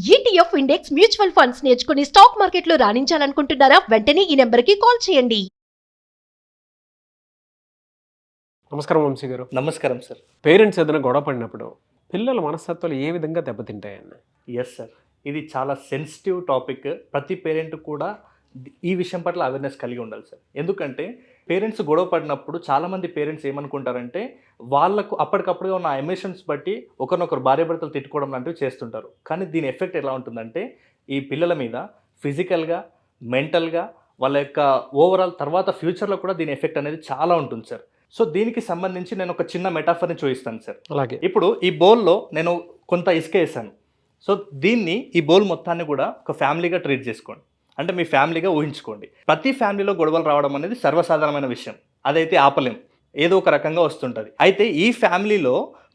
ETF index mutual funds నేర్చుకుని stock మార్కెట్లో రాణించాలనుకుంటున్నారా? వెంటనే ఈ నెంబర్కి కాల్ చేయండి. నమస్కారం వంశీ గారు. నమస్కారం సార్. పేరెంట్స్ ఏదైనా గొడవ పడినప్పుడు పిల్లల మనస్తత్వాలు ఏ విధంగా దెబ్బతింటాయన్న? ఎస్ సార్, ఇది చాలా సెన్సిటివ్ టాపిక్. ప్రతి పేరెంట్ కూడా ఈ విషయం పట్ల అవేర్నెస్ కలిగి ఉండాలి సార్. ఎందుకంటే పేరెంట్స్ గొడవ పడినప్పుడు చాలామంది పేరెంట్స్ ఏమనుకుంటారంటే వాళ్ళకు అప్పటికప్పుడుగా ఉన్న ఎమోషన్స్ బట్టి ఒకరినొకరు భార్యాభర్తలు తిట్టుకోవడం లాంటివి చేస్తుంటారు. కానీ దీని ఎఫెక్ట్ ఎలా ఉంటుందంటే ఈ పిల్లల మీద ఫిజికల్గా, మెంటల్గా, వాళ్ళ యొక్క ఓవరాల్ తర్వాత ఫ్యూచర్లో కూడా దీని ఎఫెక్ట్ అనేది చాలా ఉంటుంది సార్. సో దీనికి సంబంధించి నేను ఒక చిన్న మెటాఫర్ని చూపిస్తాను సార్. అలాగే ఇప్పుడు ఈ బౌల్లో నేను కొంత ఇసుక వేసాను. సో దీన్ని ఈ బౌల్ మొత్తాన్ని కూడా ఒక ఫ్యామిలీగా ట్రీట్ చేసుకోండి. అంటే మీ ఫ్యామిలీగా ఊహించుకోండి. ప్రతి ఫ్యామిలీలో గొడవలు రావడం అనేది సర్వసాధారణమైన విషయం. అదైతే ఆపలేం, ఏదో ఒక రకంగా వస్తుంటుంది. అయితే ఈ ఫ్యామిలీలో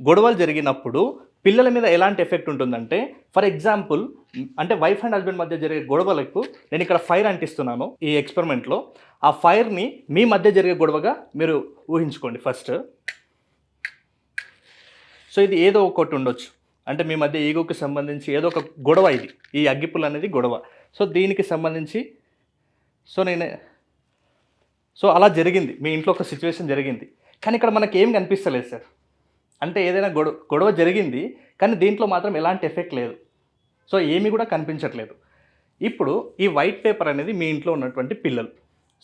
గొడవలు జరిగినప్పుడు పిల్లల మీద ఎలాంటి ఎఫెక్ట్ ఉంటుందంటే, ఫర్ ఎగ్జాంపుల్ అంటే వైఫ్ అండ్ హస్బెండ్ మధ్య జరిగే గొడవలకు నేను ఇక్కడ ఫైర్ అంటిస్తున్నాను ఈ ఎక్స్పెరిమెంట్లో. ఆ ఫైర్ని మీ మధ్య జరిగే గొడవగా మీరు ఊహించుకోండి ఫస్ట్. సో ఇది ఏదో ఒకటి ఉండొచ్చు, అంటే మీ మధ్య ఈగోకి సంబంధించి ఏదో ఒక గొడవ. ఇది ఈ అగ్గిపుల్ అనేది గొడవ. సో దీనికి సంబంధించి సో అలా జరిగింది, మీ ఇంట్లో ఒక సిచ్యువేషన్ జరిగింది. కానీ ఇక్కడ మనకి ఏం కనిపిస్తలేదు సార్. అంటే ఏదైనా గొడవ జరిగింది, కానీ దీంట్లో మాత్రం ఎలాంటి ఎఫెక్ట్ లేదు. సో ఏమీ కూడా కనిపించట్లేదు. ఇప్పుడు ఈ వైట్ పేపర్ అనేది మీ ఇంట్లో ఉన్నటువంటి పిల్లలు.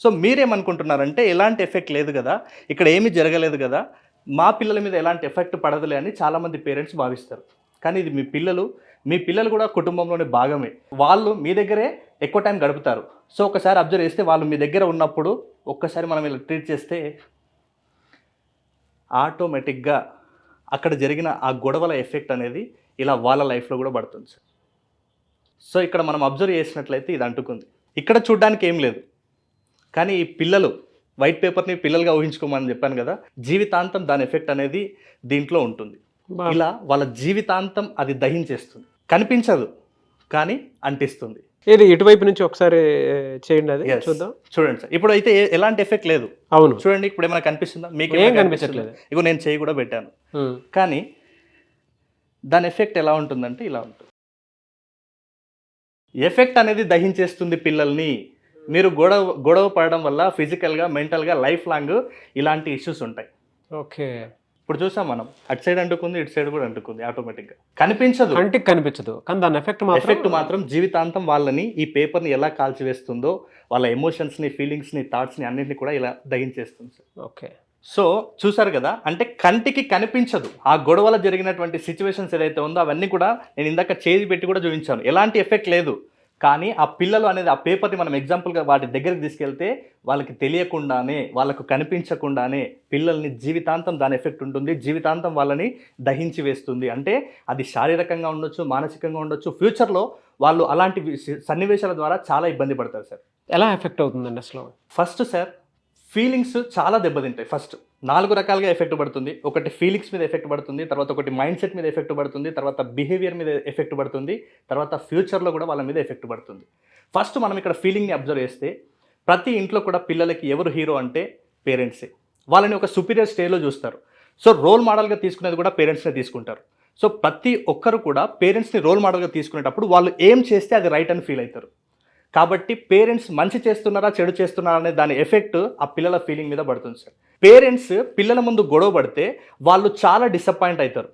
సో మీరేమనుకుంటున్నారంటే ఎలాంటి ఎఫెక్ట్ లేదు కదా, ఇక్కడ ఏమీ జరగలేదు కదా, మా పిల్లల మీద ఎలాంటి ఎఫెక్ట్ పడదులే అని చాలామంది పేరెంట్స్ భావిస్తారు. కానీ ఇది మీ పిల్లలు కూడా కుటుంబంలోని భాగమే. వాళ్ళు మీ దగ్గరే ఎక్కువ టైం గడుపుతారు. సో ఒకసారి అబ్జర్వ్ చేస్తే వాళ్ళు మీ దగ్గర ఉన్నప్పుడు ఒక్కసారి మనం ఇలా ట్రీట్ చేస్తే ఆటోమేటిక్గా అక్కడ జరిగిన ఆ గొడవల ఎఫెక్ట్ అనేది ఇలా వాళ్ళ లైఫ్లో కూడా పడుతుంది సార్. సో ఇక్కడ మనం అబ్జర్వ్ చేసినట్లయితే ఇది అంటుకుంది. ఇక్కడ చూడడానికి ఏం లేదు, కానీ ఈ పిల్లలు వైట్ పేపర్ని పిల్లలుగా ఊహించుకోమని చెప్పాను కదా, జీవితాంతం దాని ఎఫెక్ట్ అనేది దీంట్లో ఉంటుంది. ఇలా వాళ్ళ జీవితాంతం అది దహించేస్తుంది. కనిపించదు కానీ అంటిస్తుంది. ఇది ఇటువైపు నుంచి ఒకసారి చేయండి, అది చూద్దాం. చూడండి సార్, ఇప్పుడు అయితే ఎలాంటి ఎఫెక్ట్ లేదు. అవును, చూడండి ఇప్పుడు ఏమైనా కనిపిస్తుందా? మీకు ఏం కనిపించట్లేదు. ఇగో నేను చేయి కూడా పెట్టాను, కానీ దాని ఎఫెక్ట్ ఎలా ఉంటుందంటే ఇలా ఉంటుంది. ఎఫెక్ట్ అనేది దహించేస్తుంది పిల్లల్ని. మీరు గొడవ పడడం వల్ల ఫిజికల్గా, మెంటల్గా లైఫ్ లాంగ్ ఇలాంటి ఇష్యూస్ ఉంటాయి. ఓకే, ఇప్పుడు చూసాం మనం, అటు సైడ్ అంటుకుంది, ఇటు సైడ్ కూడా అంటుకుంది. ఆటోమేటిక్గా కనిపించదు, కంటికి కనిపించదు, కానీ దాని ఎఫెక్ట్ మాత్రం జీవితాంతం వాళ్ళని ఈ పేపర్ని ఎలా కాల్చివేస్తుందో, వాళ్ళ ఎమోషన్స్ని, ఫీలింగ్స్ని, థాట్స్ని అన్నింటినీ కూడా ఇలా దహించేస్తుంది సార్. ఓకే, సో చూసారు కదా, అంటే కంటికి కనిపించదు. ఆ గొడవలో జరిగినటువంటి సిచ్యువేషన్స్ ఏదైతే ఉందో అవన్నీ కూడా నేను ఇందాక చేసి పెట్టి కూడా చూపించాను, ఎలాంటి ఎఫెక్ట్ లేదు. కానీ ఆ పిల్లలు అనేది ఆ పేపర్ని మనం ఎగ్జాంపుల్గా వాటి దగ్గరికి తీసుకెళ్తే వాళ్ళకి తెలియకుండానే, వాళ్ళకు కనిపించకుండానే పిల్లల్ని జీవితాంతం దాని ఎఫెక్ట్ ఉంటుంది. జీవితాంతం వాళ్ళని దహించి వేస్తుంది. అంటే అది శారీరకంగా ఉండొచ్చు, మానసికంగా ఉండొచ్చు. ఫ్యూచర్లో వాళ్ళు అలాంటి సన్నివేశాల ద్వారా చాలా ఇబ్బంది పడతారు సార్. ఎలా ఎఫెక్ట్ అవుతుందండి అసలు? ఫస్ట్ సార్, ఫీలింగ్స్ చాలా దెబ్బతింటాయి. ఫస్ట్ 4 రకాలుగా ఎఫెక్ట్ పడుతుంది. ఒకటి ఫీలింగ్స్ మీద ఎఫెక్ట్ పడుతుంది, తర్వాత ఒకటి మైండ్ సెట్ మీద ఎఫెక్ట్ పడుతుంది, తర్వాత బిహేవియర్ మీద ఎఫెక్ట్ పడుతుంది, తర్వాత ఫ్యూచర్లో కూడా వాళ్ళ మీద ఎఫెక్ట్ పడుతుంది. ఫస్ట్ మనం ఇక్కడ ఫీలింగ్ని అబ్జర్వ్ చేస్తే ప్రతి ఇంట్లో కూడా పిల్లలకి ఎవరు హీరో అంటే పేరెంట్సే. వాళ్ళని ఒక సుపీరియర్ స్టేజ్లో చూస్తారు. సో రోల్ మోడల్గా తీసుకునేది కూడా పేరెంట్స్నే తీసుకుంటారు. సో ప్రతి ఒక్కరు కూడా పేరెంట్స్ని రోల్ మోడల్గా తీసుకునేటప్పుడు వాళ్ళు ఏం చేస్తే అది రైట్ అని ఫీల్ అవుతారు. కాబట్టి పేరెంట్స్ మంచి చేస్తున్నారా, చెడు చేస్తున్నారా అనే దాని ఎఫెక్ట్ ఆ పిల్లల ఫీలింగ్ మీద పడుతుంది సార్. పేరెంట్స్ పిల్లల ముందు గొడవ పడితే వాళ్ళు చాలా డిసప్పాయింట్ అవుతారు,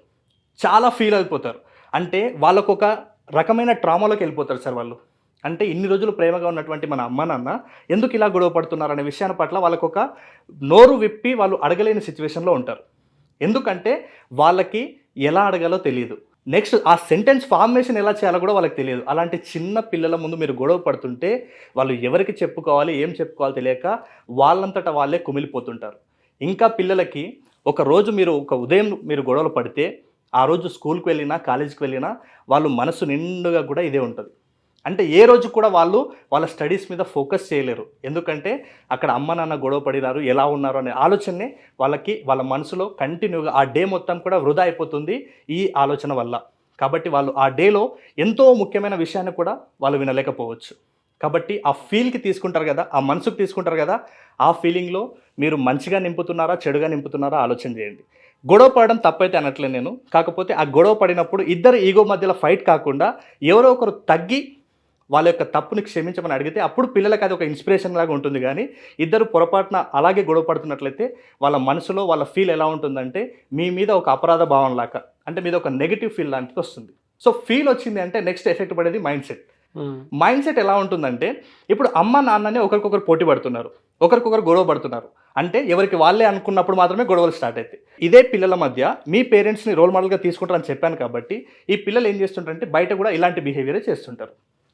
చాలా ఫీల్ అయిపోతారు. అంటే వాళ్ళకు ఒక రకమైన ట్రామాలోకి వెళ్ళిపోతారు సార్ వాళ్ళు. అంటే ఇన్ని రోజులు ప్రేమగా ఉన్నటువంటి మన అమ్మ నాన్న ఎందుకు ఇలా గొడవ పడుతున్నారు అనే విషయాన్ని పట్ల వాళ్ళకు ఒక నోరు విప్పి వాళ్ళు అడగలేని సిచ్యువేషన్లో ఉంటారు. ఎందుకంటే వాళ్ళకి ఎలా అడగాలో తెలియదు. నెక్స్ట్ ఆ సెంటెన్స్ ఫార్మేషన్ ఎలా చేయాలో కూడా వాళ్ళకి తెలియదు. అలాంటి చిన్న పిల్లల ముందు మీరు గొడవ పడుతుంటే వాళ్ళు ఎవరికి చెప్పుకోవాలి, ఏం చెప్పుకోవాలో తెలియక వాళ్ళంతటా వాళ్ళే కుమిలిపోతుంటారు. ఇంకా పిల్లలకి ఒక ఉదయం మీరు గొడవలు పడితే ఆ రోజు స్కూల్కి వెళ్ళినా, కాలేజీకి వెళ్ళినా వాళ్ళు మనసు నిండుగా కూడా ఇదే ఉంటుంది. అంటే ఏ రోజు కూడా వాళ్ళు వాళ్ళ స్టడీస్ మీద ఫోకస్ చేయలేరు. ఎందుకంటే అక్కడ అమ్మ నాన్న గొడవ పడినారు, ఎలా ఉన్నారు అనే ఆలోచనే వాళ్ళ మనసులో కంటిన్యూగా ఆ డే మొత్తం కూడా వృధా అయిపోతుంది ఈ ఆలోచన వల్ల. కాబట్టి వాళ్ళు ఆ డేలో ఎంతో ముఖ్యమైన విషయాన్ని కూడా వాళ్ళు వినలేకపోవచ్చు. కాబట్టి ఆ ఫీల్కి తీసుకుంటారు కదా, ఆ మనసుకు తీసుకుంటారు కదా, ఆ ఫీలింగ్లో మీరు మంచిగా నింపుతున్నారా, చెడుగా నింపుతున్నారా ఆలోచన చేయండి. గొడవ పడడం తప్పైతే అనట్లేదు నేను, కాకపోతే ఆ గొడవ పడినప్పుడు ఇద్దరు ఈగో మధ్యలో ఫైట్ కాకుండా ఎవరో ఒకరు తగ్గి వాళ్ళ యొక్క తప్పుని క్షమించమని అడిగితే అప్పుడు పిల్లలకి అది ఒక ఇన్స్పిరేషన్ లాగా ఉంటుంది. కానీ ఇద్దరు పొరపాటున అలాగే గొడవ పడుతున్నట్లయితే వాళ్ళ మనసులో వాళ్ళ ఫీల్ ఎలా ఉంటుందంటే మీ మీద ఒక అపరాధ భావం లాగా, అంటే మీద ఒక నెగిటివ్ ఫీల్ లాంటిది వస్తుంది. సో ఫీల్ వచ్చింది అంటే నెక్స్ట్ ఎఫెక్ట్ పడేది మైండ్ సెట్. మైండ్ సెట్ ఎలా ఉంటుందంటే ఇప్పుడు అమ్మ నాన్ననే ఒకరికొకరు పోటీ పడుతున్నారు, ఒకరికొకరు గొడవ పడుతున్నారు, అంటే ఎవరికి వాళ్ళే అనుకున్నప్పుడు మాత్రమే గొడవలు స్టార్ట్ అవుతాయి. ఇదే పిల్లల మధ్య మీ పేరెంట్స్ని రోల్ మోడల్గా తీసుకుంటారని చెప్పాను కాబట్టి ఈ పిల్లలు ఏం చేస్తుంటారంటే బయట కూడా ఇలాంటి బిహేవియరే చేస్తుంటారు.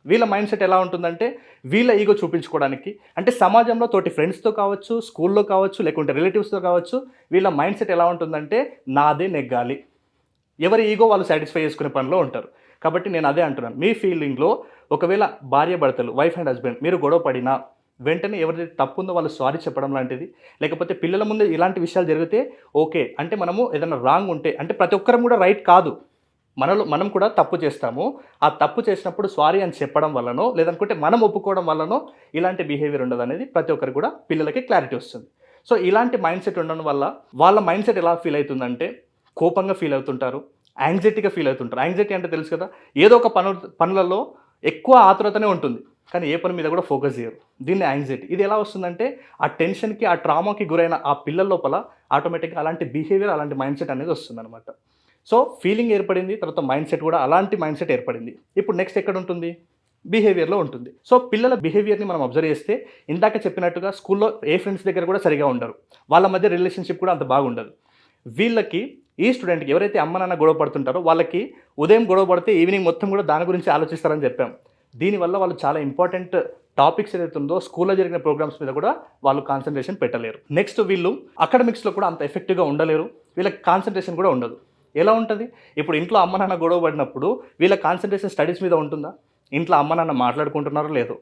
వీళ్ళ మైండ్ సెట్ ఎలా ఉంటుందంటే వీళ్ళ ఈగో చూపించుకోవడానికి, అంటే సమాజంలో తోటి ఫ్రెండ్స్తో కావచ్చు, స్కూల్లో కావచ్చు, లేకుంటే రిలేటివ్స్తో కావచ్చు, వీళ్ళ మైండ్ సెట్ ఎలా ఉంటుందంటే నాదే నెగ్గాలి, ఎవరి ఈగో వాళ్ళు సాటిస్ఫై చేసుకునే పనిలో ఉంటారు. కాబట్టి నేను అదే అంటున్నాను, మీ ఫీలింగ్లో ఒకవేళ భార్య భర్తలు, వైఫ్ అండ్ హస్బెండ్ మీరు గొడవ పడినా వెంటనే ఎవరిదైతే తప్పు ఉందో వాళ్ళు సారీ చెప్పడం లాంటిది, లేకపోతే పిల్లల ముందు ఇలాంటి విషయాలు జరిగితే ఓకే అంటే మనము ఏదైనా రాంగ్ ఉంటే, అంటే ప్రతి ఒక్కరం కూడా రైట్ కాదు, మనం కూడా తప్పు చేస్తాము, ఆ తప్పు చేసినప్పుడు సారీ అని చెప్పడం వల్లనో లేదనుకుంటే మనం ఒప్పుకోవడం వల్లనో ఇలాంటి బిహేవియర్ ఉండదు అనేది ప్రతి ఒక్కరు కూడా పిల్లలకి క్లారిటీ వస్తుంది. సో ఇలాంటి మైండ్ సెట్ ఉండడం వల్ల వాళ్ళ మైండ్ సెట్ ఎలా ఫీల్ అవుతుందంటే కోపంగా ఫీల్ అవుతుంటారు, యాంగ్జైటీగా ఫీల్ అవుతుంటారు. యాంగ్జైటీ అంటే తెలుసు కదా, ఏదో ఒక పనులలో ఎక్కువ ఆతురతనే ఉంటుంది కానీ ఏ పని మీద కూడా ఫోకస్ చేయరు, దీన్ని యాంగ్జైటీ. ఇది ఎలా వస్తుందంటే ఆ టెన్షన్కి ఆ ట్రామాకి గురైన ఆ పిల్లల లోపల ఆటోమేటిక్గా అలాంటి బిహేవియర్, అలాంటి మైండ్ సెట్ అనేది వస్తుంది అనమాట. సో ఫీలింగ్ ఏర్పడింది, తర్వాత మైండ్ సెట్ కూడా అలాంటి మైండ్ సెట్ ఏర్పడింది. ఇప్పుడు నెక్స్ట్ ఎక్కడ ఉంటుంది? బిహేవియర్లో ఉంటుంది. సో పిల్లల బిహేవియర్ని మనం అబ్జర్వ్ చేస్తే ఇందాక చెప్పినట్టుగా స్కూల్లో ఏ ఫ్రెండ్స్ దగ్గర కూడా సరిగా ఉండరు, వాళ్ళ మధ్య రిలేషన్షిప్ కూడా అంత బాగుండదు. వీళ్ళకి ఈ స్టూడెంట్కి ఎవరైతే అమ్మ నాన్న గొడవ పడుతుంటారో వాళ్ళకి ఉదయం గొడవ పడితే ఈవినింగ్ మొత్తం కూడా దాని గురించి ఆలోచిస్తారని చెప్పాం. దీనివల్ల వాళ్ళు చాలా ఇంపార్టెంట్ టాపిక్స్ ఏదైతే ఉందో స్కూల్లో జరిగిన ప్రోగ్రామ్స్ మీద కూడా వాళ్ళు కాన్సన్ట్రేషన్ పెట్టలేరు. నెక్స్ట్ వీళ్ళు అకాడమిక్స్లో కూడా అంత ఎఫెక్టివ్గా ఉండలేరు, వీళ్ళకి కాన్సన్ట్రేషన్ కూడా ఉండదు. ఎలా ఉంటుంది? ఇప్పుడు ఇంట్లో అమ్మ నాన్న గొడవ పడినప్పుడు వీళ్ళ కాన్సన్ట్రేషన్ స్టడీస్ మీద ఉంటుందా? ఇంట్లో అమ్మ నాన్న మాట్లాడుకుంటున్నారో లేదో.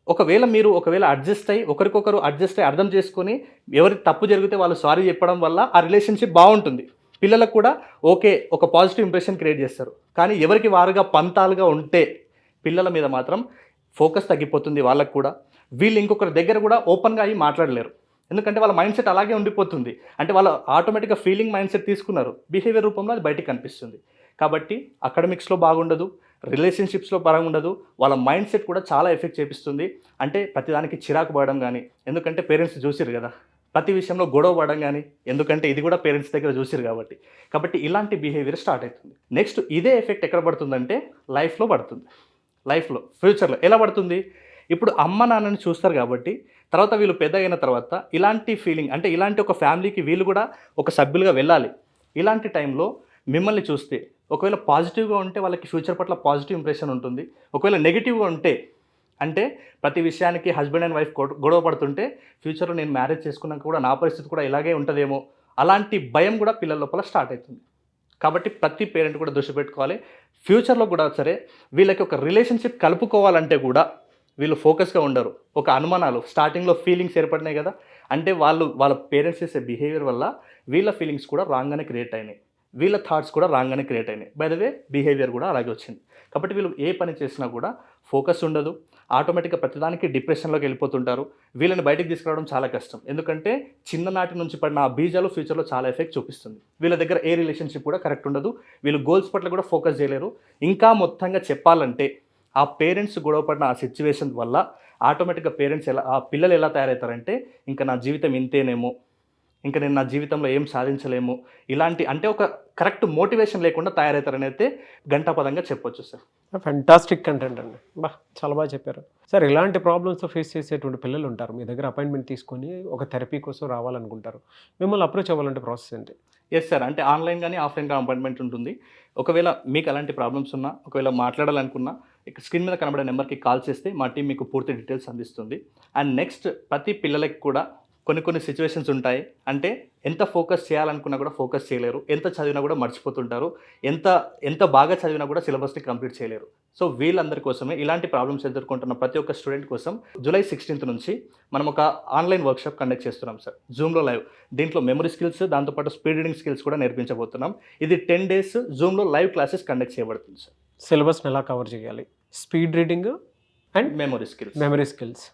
ఒకవేళ అడ్జస్ట్ అయ్యి ఒకరికొకరు అర్థం చేసుకొని ఎవరి తప్పు జరిగితే వాళ్ళు సారీ చెప్పడం వల్ల ఆ రిలేషన్షిప్ బాగుంటుంది. పిల్లలకు కూడా ఓకే ఒక పాజిటివ్ ఇంప్రెషన్ క్రియేట్ చేస్తారు. కానీ ఎవరికి వారుగా పంతాలుగా ఉంటే పిల్లల మీద మాత్రం ఫోకస్ తగ్గిపోతుంది వాళ్ళకు కూడా. వీళ్ళు ఇంకొకరి దగ్గర కూడా ఓపెన్గా అయ్యి మాట్లాడలేరు, ఎందుకంటే వాళ్ళ మైండ్ సెట్ అలాగే ఉండిపోతుంది. అంటే వాళ్ళు ఆటోమేటిక్గా ఫీలింగ్ మైండ్ సెట్ తీసుకున్నారు, బిహేవియర్ రూపంలో అది బయటికి కనిపిస్తుంది. కాబట్టి అకాడమిక్స్లో బాగుండదు, రిలేషన్షిప్స్లో పరంగా ఉండదు, వాళ్ళ మైండ్ సెట్ కూడా చాలా ఎఫెక్ట్ చేపిస్తుంది. అంటే ప్రతిదానికి చిరాకు పడడం కానీ, ఎందుకంటే పేరెంట్స్ చూసిరు కదా, ప్రతి విషయంలో గొడవ పడడం కానీ, ఎందుకంటే ఇది కూడా పేరెంట్స్ దగ్గర చూసిరు కాబట్టి ఇలాంటి బిహేవియర్ స్టార్ట్ అవుతుంది. నెక్స్ట్ ఇదే ఎఫెక్ట్ ఎక్కడ పడుతుందంటే లైఫ్లో పడుతుంది. లైఫ్లో ఫ్యూచర్లో ఎలా పడుతుంది? ఇప్పుడు అమ్మ నాన్నని చూస్తారు కాబట్టి తర్వాత వీళ్ళు పెద్ద అయిన తర్వాత ఇలాంటి ఫీలింగ్, అంటే ఇలాంటి ఒక ఫ్యామిలీకి వీళ్ళు కూడా ఒక సభ్యులుగా వెళ్ళాలి. ఇలాంటి టైంలో మిమ్మల్ని చూస్తే ఒకవేళ పాజిటివ్గా ఉంటే వాళ్ళకి ఫ్యూచర్ పట్ల పాజిటివ్ ఇంప్రెషన్ ఉంటుంది. ఒకవేళ నెగిటివ్గా ఉంటే, అంటే ప్రతి విషయానికి హస్బెండ్ అండ్ వైఫ్ గొడవ పడుతుంటే ఫ్యూచర్లో నేను మ్యారేజ్ చేసుకున్నాక కూడా నా పరిస్థితి కూడా ఇలాగే ఉంటుందేమో, అలాంటి భయం కూడా పిల్లల లోపల స్టార్ట్ అవుతుంది. కాబట్టి ప్రతి పేరెంట్ కూడా దృష్టి పెట్టుకోవాలి. ఫ్యూచర్లో కూడా సరే వీళ్ళకి ఒక రిలేషన్షిప్ కలుపుకోవాలంటే కూడా వీళ్ళు ఫోకస్గా ఉండరు. ఒక అనుమానాలు స్టార్టింగ్లో ఫీలింగ్స్ ఏర్పడినాయి కదా, అంటే వాళ్ళ పేరెంట్స్ చేసే బిహేవియర్ వల్ల వీళ్ళ ఫీలింగ్స్ కూడా రాంగ్గానే క్రియేట్ అయినాయి, వీళ్ళ థాట్స్ కూడా రాంగ్గానే క్రియేట్ అయినాయి. బై ద వే బిహేవియర్ కూడా అలాగే వచ్చింది. కాబట్టి వీళ్ళు ఏ పని చేసినా కూడా ఫోకస్ ఉండదు, ఆటోమేటిక్గా ప్రతిదానికి డిప్రెషన్లోకి వెళ్ళిపోతుంటారు. వీళ్ళని బయటకు తీసుకురావడం చాలా కష్టం, ఎందుకంటే చిన్ననాటి నుంచి పడిన ఆ బీజాలు ఫ్యూచర్లో చాలా ఎఫెక్ట్ చూపిస్తుంది. వీళ్ళ దగ్గర ఏ రిలేషన్షిప్ కూడా కరెక్ట్ ఉండదు, వీళ్ళు గోల్స్ పట్ల కూడా ఫోకస్ చేయలేరు. ఇంకా మొత్తంగా చెప్పాలంటే ఆ పేరెంట్స్ గొడవపడిన ఆ సిచ్యువేషన్ వల్ల ఆటోమేటిక్గా ఆ పిల్లలు ఎలా తయారవుతారంటే ఇంకా నా జీవితం ఇంతేనేమో, ఇంకా నేను నా జీవితంలో ఏం సాధించలేము, ఇలాంటి అంటే ఒక కరెక్ట్ మోటివేషన్ లేకుండా తయారవుతారని అయితే గంటాపదంగా చెప్పొచ్చు సార్. ఫ్యాంటాస్టిక్ కంటెంట్ అండి, చాలా బాగా చెప్పారు సార్. ఇలాంటి ప్రాబ్లమ్స్ ఫేస్ చేసేటువంటి పిల్లలు ఉంటారు, మీ దగ్గర అపాయింట్మెంట్ తీసుకొని ఒక థెరపీ కోసం రావాలనుకుంటారు, మిమ్మల్ని అప్రోచ్ అవ్వాలంటే ప్రాసెస్ ఏంటి? ఎస్ సార్, అంటే ఆన్లైన్ కానీ ఆఫ్లైన్ కానీ అపాయింట్మెంట్ ఉంటుంది. ఒకవేళ మీకు అలాంటి ప్రాబ్లమ్స్ ఉన్నా, ఒకవేళ మాట్లాడాలనుకున్నా ఇక స్క్రీన్ మీద కనబడే నెంబర్కి కాల్ చేస్తే మా టీం మీకు పూర్తి డీటెయిల్స్ అందిస్తుంది. అండ్ నెక్స్ట్ ప్రతి పిల్లలకి కూడా కొన్ని సిచ్యువేషన్స్ ఉంటాయి, అంటే ఎంత ఫోకస్ చేయాలనుకున్నా కూడా ఫోకస్ చేయలేరు, ఎంత చదివినా కూడా మర్చిపోతుంటారు, ఎంత బాగా చదివినా కూడా సిలబస్ని కంప్లీట్ చేయలేరు. సో వీళ్ళందరి కోసమే ఇలాంటి ప్రాబ్లమ్స్ ఎదుర్కొంటున్న ప్రతి ఒక్క స్టూడెంట్ కోసం జూలై 16th నుంచి మనం ఒక ఆన్లైన్ వర్క్షాప్ కండక్ట్ చేస్తున్నాం సార్, జూమ్లో లైవ్. దీంట్లో మెమరీ స్కిల్స్, దాంతోపాటు స్పీడ్ రీడింగ్ స్కిల్స్ కూడా నేర్పించబోతున్నాం. ఇది 10 days జూమ్లో లైవ్ క్లాసెస్ కండక్ట్ చేయబడుతుంది సార్. సిలబస్ని ఎలా కవర్ చేయాలి? Speed reading and memory skills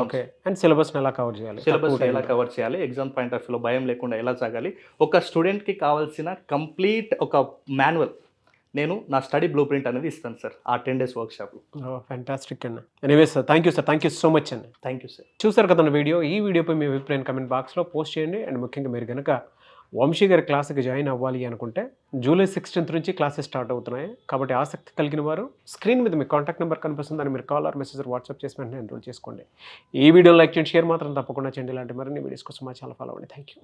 okay. And సిలబస్ని ఎలా కవర్ చేయాలి? సిలబస్ తక్కువ ఎలా టైంలో. కవర్ చేయాలి, ఎగ్జామ్ పాయింట్ ఆఫ్ వ్యూలో భయం లేకుండా ఎలా సాగాలి, ఒక స్టూడెంట్కి కావాల్సిన కంప్లీట్ ఒక మాన్యువల్ నేను నా స్టడీ బ్లూ ప్రింట్ అనేది ఇస్తాను సార్ ఆ 10 days వర్క్షాప్లో. ఫ్యాంటాస్టిక్ అండి. Anyways sir, thank you so much అండి. Thank you sir. చూసారు కదా వీడియో. ఈ వీడియోపై మీ అభిప్రాయం కమెంట్ బాక్స్లో పోస్ట్ చేయండి. అండ్ ముఖ్యంగా మీరు కనుక వంశీ గారి క్లాస్కి జాయిన్ అవ్వాలి అనుకుంటే జూలై 16th నుంచి క్లాసెస్ స్టార్ట్ అవుతున్నాయి. కాబట్టి ఆసక్తి కలిగిన వారు స్క్రీన్ మీద మీ కాంటాక్ట్ నెంబర్ కనిపిస్తుంది, దాన్ని మీరు కాల్ ఆర్ మెసేజ్ వాట్సాప్ చేసి వెంటనే ఎన్రోల్ చేసుకోండి. ఈ వీడియో లైక్ చేయండి, షేర్ మాత్రం తప్పకుండా చేయండి. ఇలాంటి మరిన్ని వీడియోస్ కోసం మా ఛానల్ ఫాలో అవ్వండి. Thank you.